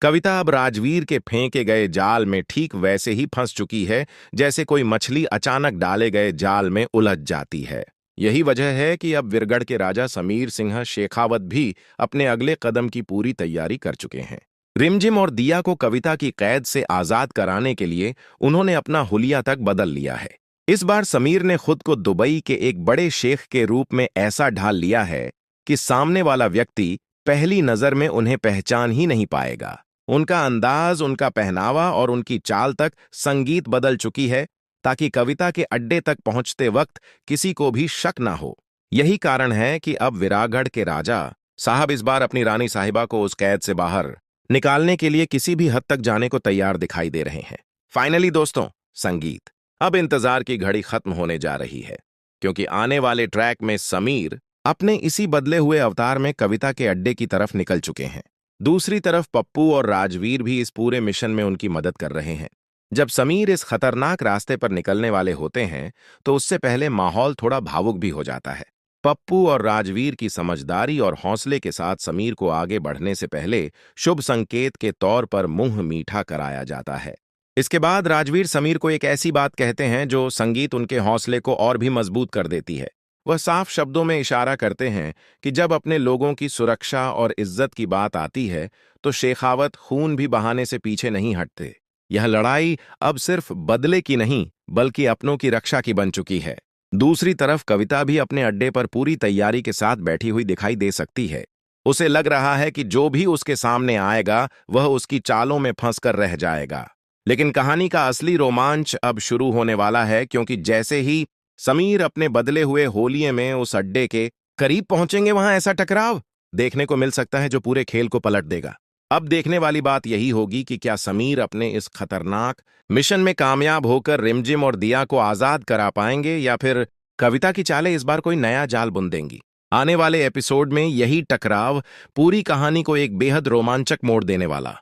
कविता अब राजवीर के फेंके गए जाल में ठीक वैसे ही फंस चुकी है जैसे कोई मछली अचानक डाले गए जाल में उलझ जाती है। यही वजह है कि अब विरगढ़ के राजा समीर सिंह शेखावत भी अपने अगले कदम की पूरी तैयारी कर चुके हैं। रिमझिम और दिया को कविता की कैद से आजाद कराने के लिए उन्होंने अपना हुलिया तक बदल लिया है। इस बार समीर ने खुद को दुबई के एक बड़े शेख के रूप में ऐसा ढाल लिया है कि सामने वाला व्यक्ति पहली नजर में उन्हें पहचान ही नहीं पाएगा। उनका अंदाज, उनका पहनावा और उनकी चाल तक संगीत बदल चुकी है ताकि कविता के अड्डे तक पहुंचते वक्त किसी को भी शक ना हो। यही कारण है कि अब विरागढ़ के राजा साहब इस बार अपनी रानी साहिबा को उस कैद से बाहर निकालने के लिए किसी भी हद तक जाने को तैयार दिखाई दे रहे हैं। फाइनली दोस्तों, संगीत। अब इंतजार की घड़ी खत्म होने जा रही है, क्योंकि आने वाले ट्रैक में समीर अपने इसी बदले हुए अवतार में कविता के अड्डे की तरफ निकल चुके हैं। दूसरी तरफ पप्पू और राजवीर भी इस पूरे मिशन में उनकी मदद कर रहे हैं। जब समीर इस खतरनाक रास्ते पर निकलने वाले होते हैं तो उससे पहले माहौल थोड़ा भावुक भी हो जाता है। पप्पू और राजवीर की समझदारी और हौसले के साथ समीर को आगे बढ़ने से पहले शुभ संकेत के तौर पर मुंह मीठा कराया जाता है। इसके बाद राजवीर समीर को एक ऐसी बात कहते हैं जो संगीत उनके हौसले को और भी मजबूत कर देती है। वह साफ शब्दों में इशारा करते हैं कि जब अपने लोगों की सुरक्षा और इज्जत की बात आती है तो शेखावत खून भी बहाने से पीछे नहीं हटते। यह लड़ाई अब सिर्फ बदले की नहीं बल्कि अपनों की रक्षा की बन चुकी है। दूसरी तरफ कविता भी अपने अड्डे पर पूरी तैयारी के साथ बैठी हुई दिखाई दे सकती है। उसे लग रहा है कि जो भी उसके सामने आएगा वह उसकी चालों में फंसकर रह जाएगा। लेकिन कहानी का असली रोमांच अब शुरू होने वाला है, क्योंकि जैसे ही समीर अपने बदले हुए होलिये में उस अड्डे के करीब पहुंचेंगे वहां ऐसा टकराव देखने को मिल सकता है जो पूरे खेल को पलट देगा। अब देखने वाली बात यही होगी कि क्या समीर अपने इस खतरनाक मिशन में कामयाब होकर रिमझिम और दिया को आजाद करा पाएंगे, या फिर कविता की चालें इस बार कोई नया जाल बुन देंगी। आने वाले एपिसोड में यही टकराव पूरी कहानी को एक बेहद रोमांचक मोड़ देने वाला।